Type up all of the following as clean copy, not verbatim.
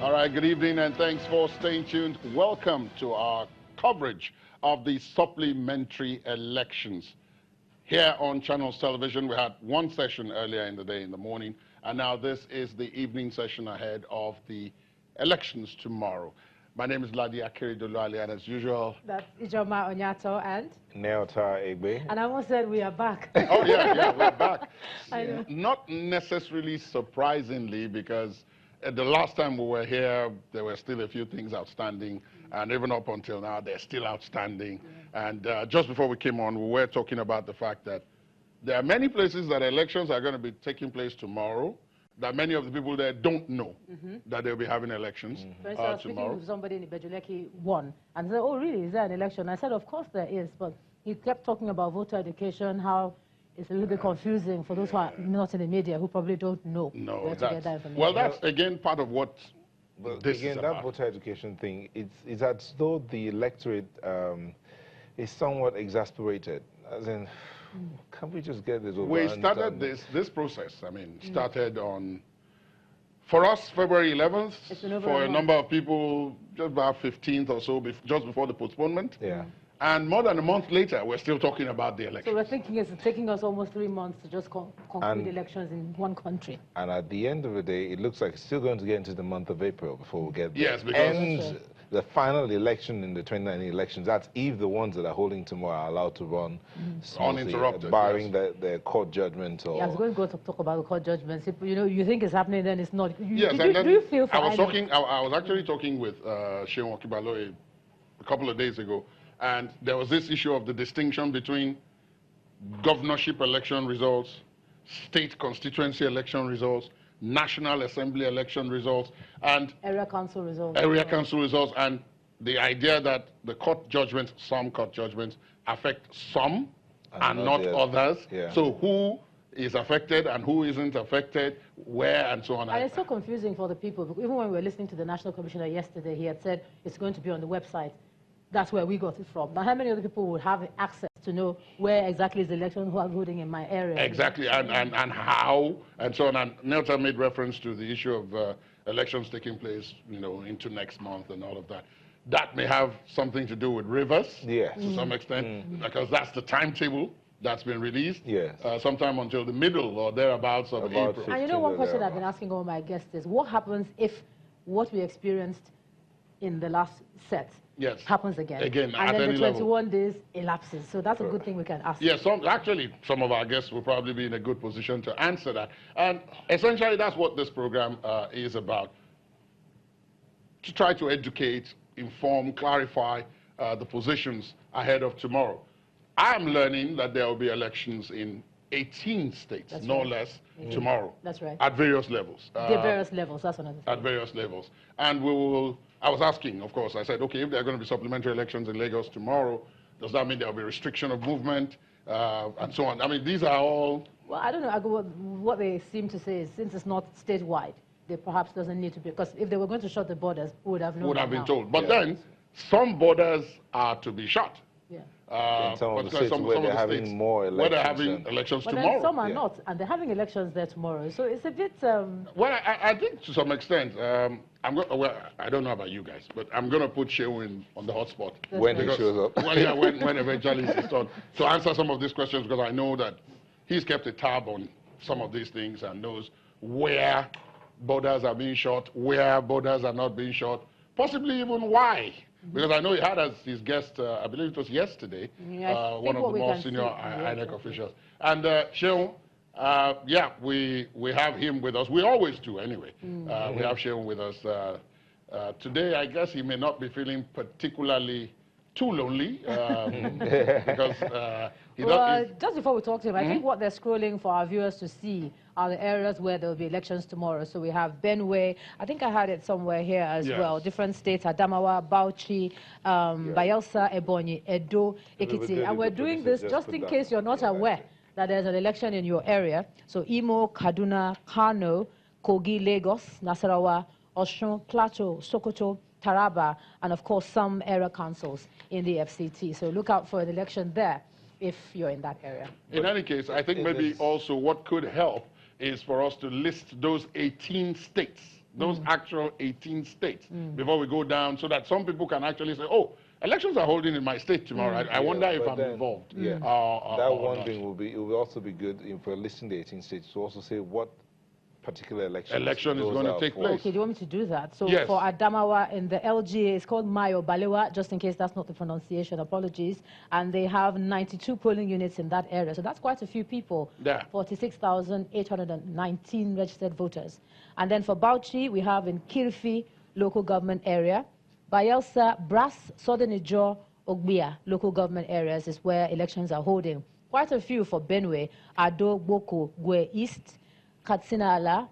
All right, good evening and thanks for staying tuned. Welcome to our coverage of the supplementary elections. Here on Channels Television, we had one session earlier in the day in the morning, and now this is the evening session ahead of the elections tomorrow. My name is Ladi Akeredolu, and as usual... That's Ijoma Onyato and... Neota Egbe. And I almost said we are back. Oh, yeah, we're back. I know. Not necessarily surprisingly, because the last time we were here, there were still a few things outstanding, and even up until now, they're still outstanding. Yeah. And just before we came on, we were talking about the fact that there are many places that elections are going to be taking place tomorrow, that many of the people there don't know that they'll be having elections For instance, I was speaking with somebody in Ibejuleki won, and said, oh, really, is there an election? I said, of course there is, but he kept talking about voter education, how it's a little bit confusing for those who are not in the media, who probably don't know where to get that information. Well, that's, again, part of what this again, is that about. voter education thing, it's as though the electorate is somewhat exasperated, as in, can't we just get this over? We started this process, I mean, started on, for us, February 11th, for a number of people, just about 15th or so, just before the postponement. Yeah. And more than a month later, we're still talking about the election. So we're thinking it's taking us almost 3 months to just conclude elections in one country. And at the end of the day, it looks like it's still going to get into the month of April before we get there. Yes, because... And the final election in the 2019 elections, that's if the ones that are holding tomorrow are allowed to run uninterrupted, barring the court judgment. Or... Yeah, I was going to go to talk about the court judgments. If, you know, you think it's happening, then it's not. Yes, do you feel for I was actually talking with Sheon Okibalo a couple of days ago, and there was this issue of the distinction between governorship election results, state constituency election results, National Assembly election results, and area council results. Area council results, and the idea that the court judgments, some court judgments, affect some and not others. Yeah. So who is affected and who isn't affected, where, and so on. And it's so confusing for the people. Even when we were listening to the National Commissioner yesterday, he had said it's going to be on the website. That's where we got it from. Now, how many other people would have access to know where exactly is the election, who are voting in my area? Exactly, and how, and so on. And Nelta made reference to the issue of elections taking place, you know, into next month and all of that. That may have something to do with Rivers, to some extent, because that's the timetable that's been released. Yes. Sometime until the middle or thereabouts of April. And you know, one question I've been asking all my guests is, what happens if what we experienced in the last set happens again? And then the 21 days elapses. So that's a good thing we can ask. Yes, actually, some of our guests will probably be in a good position to answer that. And essentially, that's what this program is about. To try to educate, inform, clarify the positions ahead of tomorrow. I'm learning that there will be elections in 18 states, no less, tomorrow. That's right. At various levels. At various levels, that's another thing. At various levels. And we will... I was asking, of course, I said, okay, if there are going to be supplementary elections in Lagos tomorrow, does that mean there will be restriction of movement and so on? I mean, these are all... Well, I don't know. What they seem to say is, since it's not statewide, there perhaps doesn't need to be, because if they were going to shut the borders, we would have known. Would have been told. But then, some borders are to be shut. Yeah. Some of the states where they're having more elections. Where they're having elections tomorrow. Then some are not, and they're having elections there tomorrow. So it's a bit... Well, I think to some extent, well, I don't know about you guys, but I'm going to put Shehu on the hotspot. When he shows up. Well, yeah, when eventually he's on. To answer some of these questions, because I know that he's kept a tab on some of these things and knows where borders are being shut, where borders are not being shut, possibly even why. Because I know he had as his guest, I believe it was yesterday, one of the more senior INEC officials. And Shehu, yeah, we have him with us. We always do anyway. We have Shehu with us. Today, I guess he may not be feeling particularly too lonely because just before we talk to him, I think what they're scrolling for our viewers to see are the areas where there will be elections tomorrow. So we have Benue, I think I had it somewhere here as well, different states, Adamawa, Bauchi, Bayelsa, Ebonyi, Edo, Ekiti. And we're doing this just in case you're not aware that there's an election in your area. So Imo, Kaduna, Kano, Kogi, Lagos, Nasarawa, Osun, Plateau, Sokoto, Taraba, and of course some area councils in the FCT. So look out for an election there if you're in that area. In any case, I think maybe also what could help is for us to list those 18 states those actual 18 states, before we go down, so that some people can actually say, oh, elections are holding in my state tomorrow. I wonder if I'm involved. Yeah. That wondering it will also be good for listing the 18 states to also say what particular election is going to take place. Okay, do you want me to do that? So yes. For Adamawa in the LGA, it's called Mayo Balewa, just in case that's not the pronunciation, apologies. And they have 92 polling units in that area. So that's quite a few people. Yeah. 46,819 registered voters. And then for Bauchi, we have in Kirfi local government area. Bayelsa, Brass, Southern Ijaw, Ogbia local government areas is where elections are holding. Quite a few for Benue, Ado, Boko, Gwe East, Katsina-Ala,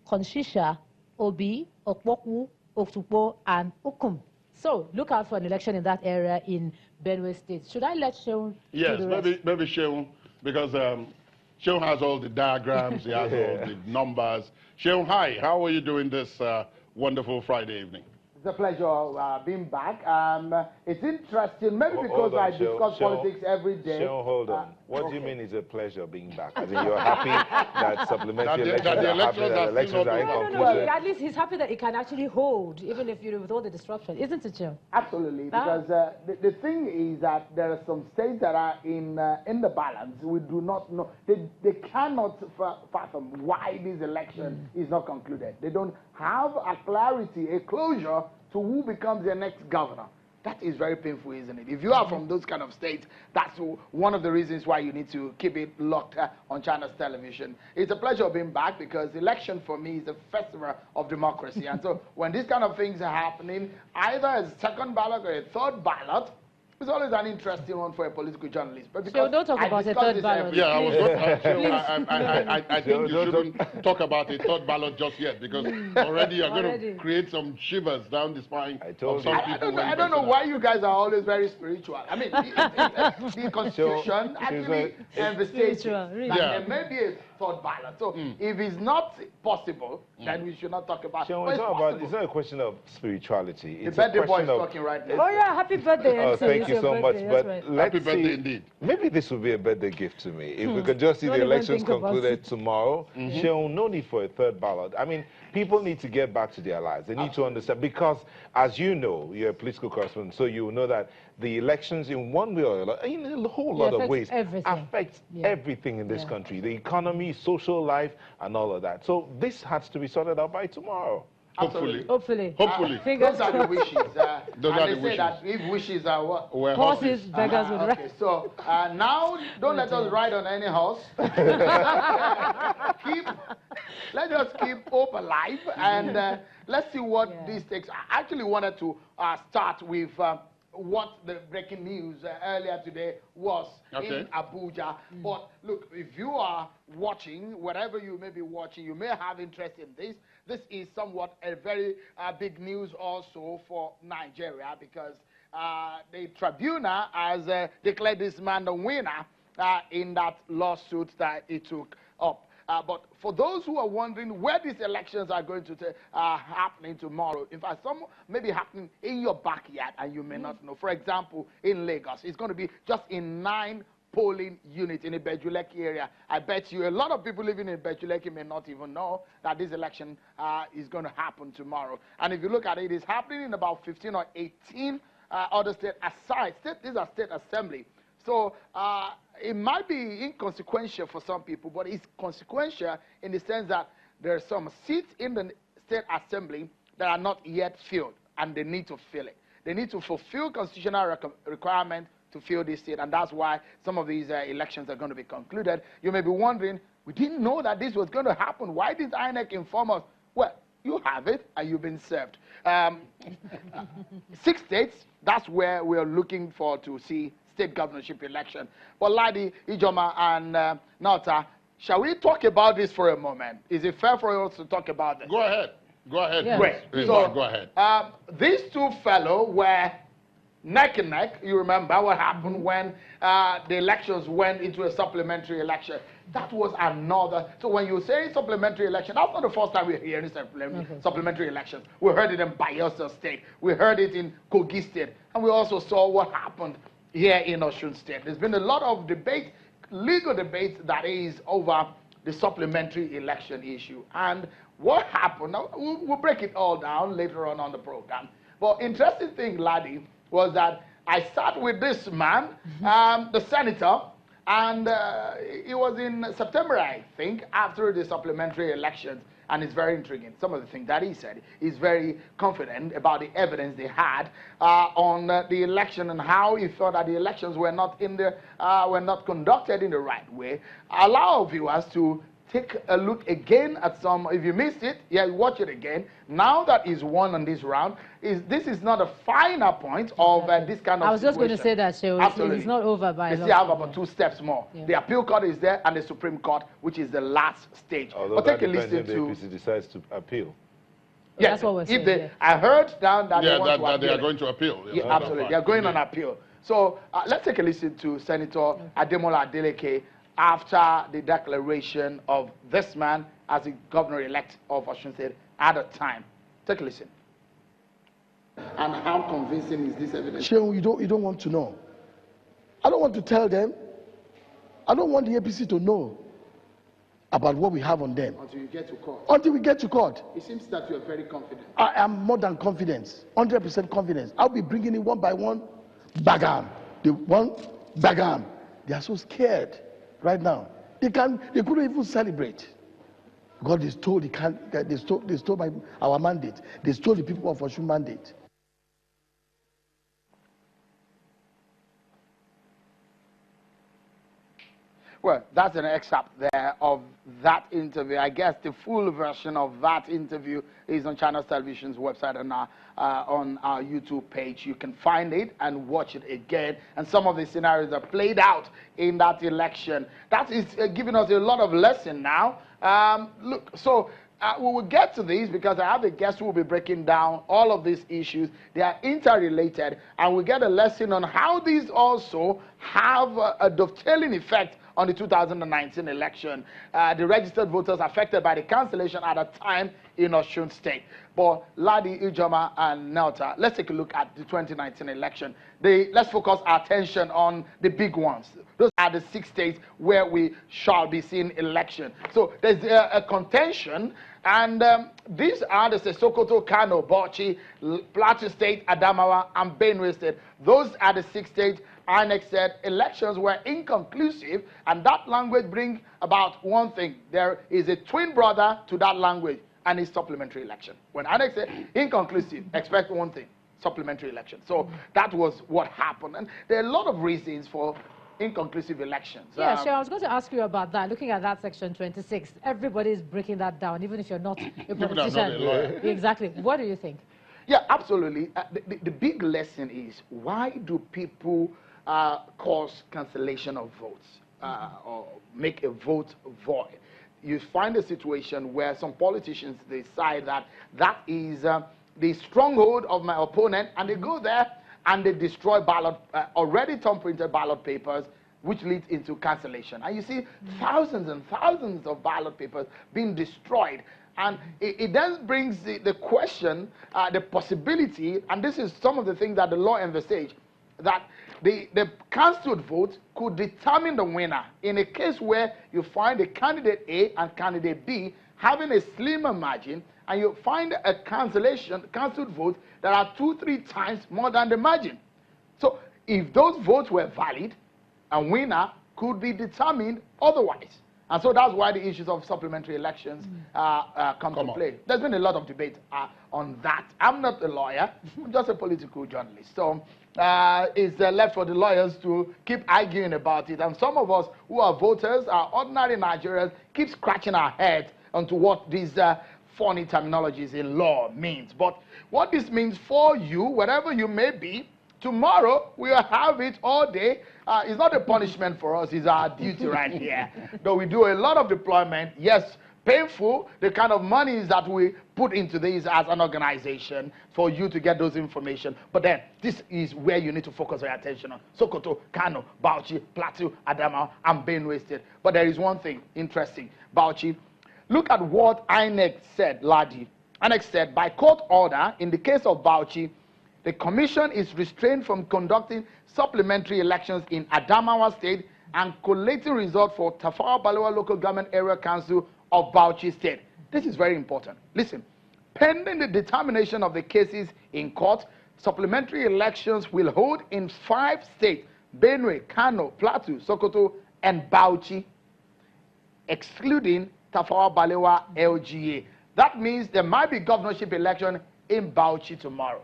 Konshisha, Obi, Okpokwu, Oktukpo, and Ukum. So look out for an election in that area in Benue State. Should I let Sheun? Yes, maybe Sheun, because Sheun has all the diagrams, he has all the numbers. Sheun, hi, how are you doing this wonderful Friday evening? It's a pleasure being back. It's interesting, maybe because I discuss politics every day. Hold on. What do you mean it's a pleasure being back? I mean, you're happy that supplementary elections are inconclusive? No, at least he's happy that it can actually hold, even if you're with all the disruption, isn't it, Jim? Absolutely, because the thing is that there are some states that are in the balance. We do not know. They cannot fathom why this election is not concluded. They don't have a clarity, a closure to who becomes the next governor. That is very painful, isn't it? If you are from those kind of states, that's one of the reasons why you need to keep it locked on China's television. It's a pleasure being back because election for me is a festival of democracy. And so when these kind of things are happening, either as a second ballot or a third ballot, it's always an interesting one for a political journalist. But because so don't talk about a third ballot. Yeah, I think you shouldn't talk about a third ballot just yet, because already you're going to create some shivers down the spine of some people. I don't know why you guys are always very spiritual. I mean, the Constitution actually envisages that there may be a third ballot. So if it's not possible, then we should not talk about it. It's not a question of spirituality. It's the birthday boy is talking right now. Oh yeah, happy birthday. Thank you so much. But let's happy birthday indeed. Maybe this will be a birthday gift to me. If we could just see the elections concluded tomorrow, no need for a third ballot. I mean, people need to get back to their lives. They need to understand, because as you know, you're a political correspondent, so you know that the elections in one way or another, in a whole lot of ways, affect everything in this country, the economy, social life, and all of that. So this has to be sorted out by tomorrow. Hopefully. Hopefully. Those are the wishes. Those are the wishes. Say that if wishes are what? Horses, beggars would ride. Okay, so now don't let us ride on any horse. Let's just keep hope alive, and let's see what this takes. I actually wanted to start with what the breaking news earlier today was in Abuja. But look, if you are watching, whatever you may be watching, you may have interest in this. This is somewhat a very big news also for Nigeria, because the tribunal has declared this man the winner in that lawsuit that he took up. But for those who are wondering where these elections are going to happening tomorrow, in fact, some may be happening in your backyard and you may not know. For example, in Lagos, it's going to be just in 9 polling units in the Bejuleki area. I bet you a lot of people living in Bejuleki may not even know that this election is going to happen tomorrow. And if you look at it, it's happening in about 15 or 18 other states aside. These are state assembly. So it might be inconsequential for some people, but it's consequential in the sense that there are some seats in the state assembly that are not yet filled, and they need to fill it. They need to fulfill constitutional requirement to fill this seat, and that's why some of these elections are going to be concluded. You may be wondering, we didn't know that this was going to happen. Why did INEC inform us? Well, you have it, and you've been served. 6 states, that's where we're looking for to see state governorship election. But Ladi, Ijoma, and Nauta, shall we talk about this for a moment? Is it fair for us to talk about this? Go ahead. Go ahead. Yeah. Great. So, go ahead. These two fellows were neck and neck. You remember what happened when the elections went into a supplementary election. That was another. So when you say supplementary election, that's not the first time we're hearing supplementary elections. We heard it in Bayelsa State. We heard it in Kogi State. And we also saw what happened here in Osun State. There's been a lot of debate, legal debate, that is over the supplementary election issue. And what happened, now, we'll break it all down later on the program. But interesting thing, Laddie, was that I sat with this man, the senator, and it was in September, I think, after the supplementary elections. And it's very intriguing. Some of the things that he said, he's very confident about the evidence they had on the election and how he thought that the elections were not conducted in the right way. Allow viewers to take a look again at some. If you missed it, yeah, watch it again. Now that he's won on this round, this is not a final point of this kind of I was just going to say that, Shehu. Absolutely. It's not over by They still have about 2 steps more. Yeah. The appeal court is there and the Supreme Court, which is the last stage. Although but take a listen if the APC decides to appeal. Yes, that's what we're saying. I heard down that they want to that appeal. they are going to appeal. Yeah, absolutely. They are going on appeal. So let's take a listen to Senator Ademola Adeleke after the declaration of this man as the governor-elect of Osun State at the time. Take a listen. And how convincing is this evidence? Shehu, you don't want to know. I don't want to tell them. I don't want the APC to know about what we have on them. Until you get to court. Until we get to court. It seems that you are very confident. I am more than confident. 100% confidence. I'll be bringing it one by one. Bagam. The one, bagam. They are so scared right now. They couldn't even celebrate. God is told they stole by our mandate. They stole the people of Osun mandate. Well, that's an excerpt there of that interview. I guess the full version of that interview is on Channels Television's website and on our YouTube page. You can find it and watch it again. And some of the scenarios that played out in that election. That is giving us a lot of lesson now. Look, so we will get to these because I have a guest who will be breaking down all of these issues. They are interrelated, and we get a lesson on how these also have a dovetailing effect on the 2019 election. The registered voters affected by the cancellation at a time in Osun State. But Laddie, Ijoma, and Nelta, let's take a look at the 2019 election. Let's focus our attention on the big ones. Those are the 6 states where we shall be seeing election. So there's a contention, and these are the Sokoto, Kano, Bauchi, Plateau State, Adamawa, and Benue State. Those are the 6 states. INEC said elections were inconclusive, and that language brings about one thing. There is a twin brother to that language, and it's supplementary election. When INEC said inconclusive, expect one thing, supplementary election. So that was what happened. And there are a lot of reasons for inconclusive elections. Yeah, sure. I was going to ask you about that. Looking at that section 26, everybody is breaking that down, even if you're not a politician. Exactly. What do you think? Yeah, absolutely. The big lesson is, why do people cause cancellation of votes or make a vote void? You find a situation where some politicians decide that that is the stronghold of my opponent, and they go there and they destroy already thumb-printed ballot papers, which leads into cancellation. And you see thousands and thousands of ballot papers being destroyed. And it then brings the question, the possibility, and this is some of the things that the law envisage, that the cancelled vote could determine the winner in a case where you find a candidate A and candidate B having a slimmer margin, and you find a cancelled vote that are 2-3 times more than the margin. So if those votes were valid, a winner could be determined otherwise. And so that's why the issues of supplementary elections come to play. There's been a lot of debate on that. I'm not a lawyer. I'm just a political journalist. So it's left for the lawyers to keep arguing about it. And some of us who are voters, are ordinary Nigerians, keep scratching our heads onto what these funny terminologies in law means. But what this means for you, wherever you may be, tomorrow we'll have it all day. It's not a punishment for us, it's our duty right here. Though we do a lot of deployment, yes, painful, the kind of monies that we put into this as an organization for you to get those information. But then, this is where you need to focus your attention on. Sokoto, Kano, Bauchi, Plateau, Adamawa, and Benue State. But there is one thing interesting. Bauchi, look at what INEC said, Laddie. INEC said, by court order, in the case of Bauchi, the commission is restrained from conducting supplementary elections in Adamawa State and collating results for Tafawa Balewa Local Government Area Council of Bauchi State. This is very important. Listen, pending the determination of the cases in court, supplementary elections will hold in 5 states: Benue, Kano, Plateau, Sokoto, and Bauchi, excluding Tafawa Balewa LGA. That means there might be governorship election in Bauchi tomorrow.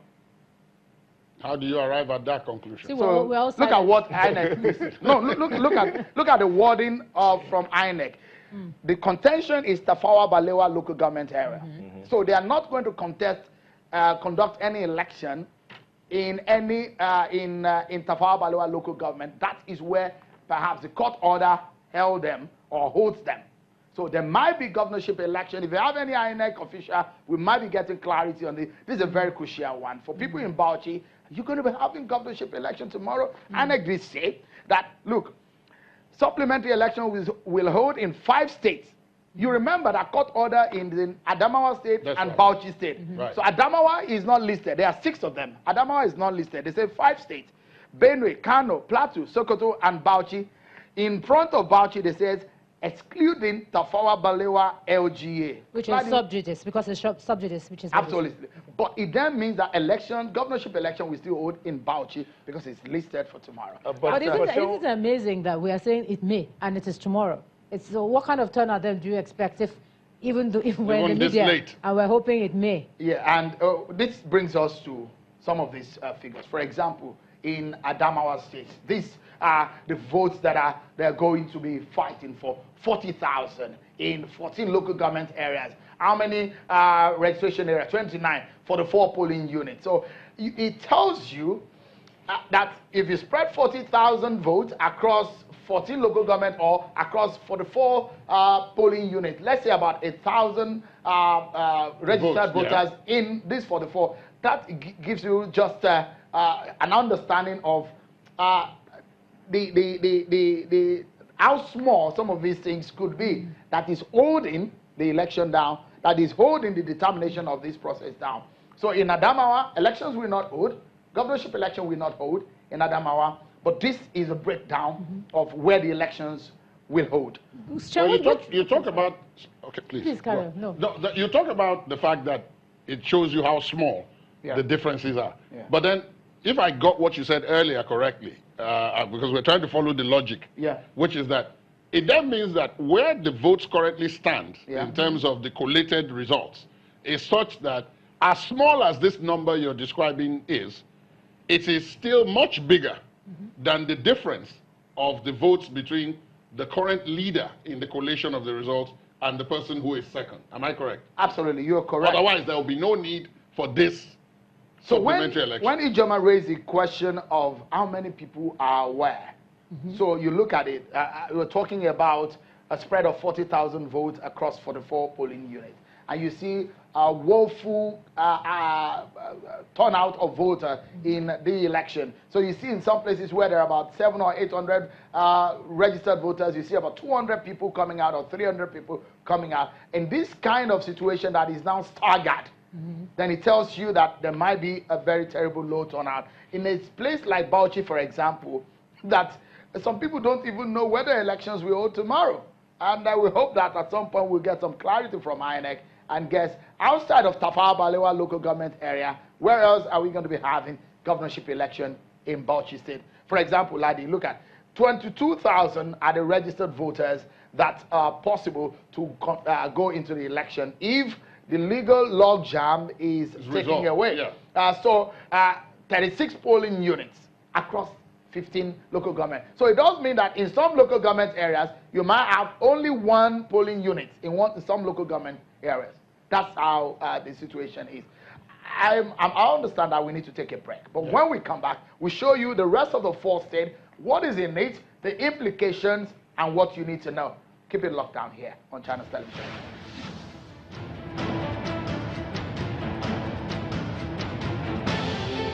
How do you arrive at that conclusion? See, So look at what INEC. No, look at the wording from INEC. The contention is Tafawa Balewa Local Government Area. So they are not going to conduct any election in Tafawa Balewa Local Government. That is where perhaps the court order held them or holds them. So there might be governorship election. If you have any INEC official, we might be getting clarity on this. This is a very crucial one. For people in Bauchi, you're going to be having governorship election tomorrow. INEC did say that, look, supplementary election will hold in 5 states. You remember that court order in the Adamawa State and Bauchi State. Right. So Adamawa is not listed. There are 6 of them. Adamawa is not listed. They say 5 states: Benue, Kano, Plateau, Sokoto, and Bauchi. In front of Bauchi, they says excluding Tafawa Balewa LGA. Which is sub judice, because it's sub judice, which is... Absolutely. Okay. But it then means that governorship election will still hold in Bauchi because it's listed for tomorrow. But isn't it amazing that we are saying it may, and it is tomorrow? So what kind of turnout then do you expect if we're in the media and we're hoping it may? Yeah, and this brings us to some of these figures. For example, in Adamawa State, these are the votes that they're going to be fighting for: 40,000 in 14 local government areas. How many registration areas? 29 for the 4 polling units. So it tells you that if you spread 40,000 votes across 14 local government or across 44 polling units, let's say about 1,000 registered voters in this 44, that gives you just an understanding of how small some of these things could be that is holding the election down, that is holding the determination of this process down. So in Adamawa, elections will not hold, governorship election will not hold in Adamawa, but this is a breakdown of where the elections will hold. Well, you talk about... Okay, please. Please, Karen, no. You talk about the fact that it shows you how small the differences are. Yeah. But then, if I got what you said earlier correctly, because we're trying to follow the logic, which is that it then means that where the votes currently stand in terms of the collated results is such that as small as this number you're describing is, it is still much bigger than the difference of the votes between the current leader in the collation of the results and the person who is second. Am I correct? Absolutely, you're correct. Otherwise, there will be no need for this supplementary election. When Ijoma raised the question of how many people are where, so you look at it, we're talking about a spread of 40,000 votes across 44 polling units. And you see a woeful turnout of voters in the election. So you see in some places where there are about 700 or 800 registered voters, you see about 200 people coming out or 300 people coming out. In this kind of situation that is now staggered, then it tells you that there might be a very terrible low turnout. In a place like Bauchi, for example, that some people don't even know whether elections will hold tomorrow. And we hope that at some point we'll get some clarity from INEC and guess, outside of Tafawa Balewa local government area, where else are we going to be having governorship election in Bauchi State? For example, Ladi, look at 22,000 are the registered voters that are possible to go into the election if the legal logjam is taken away. 36 polling units across 15 local government. So it does mean that in some local government areas, you might have only 1 polling unit in some local government areas. That's how the situation is. I understand that we need to take a break. But when we come back, we show you the rest of the 4 states, what is in it, the implications, and what you need to know. Keep it locked down here on Channels Television.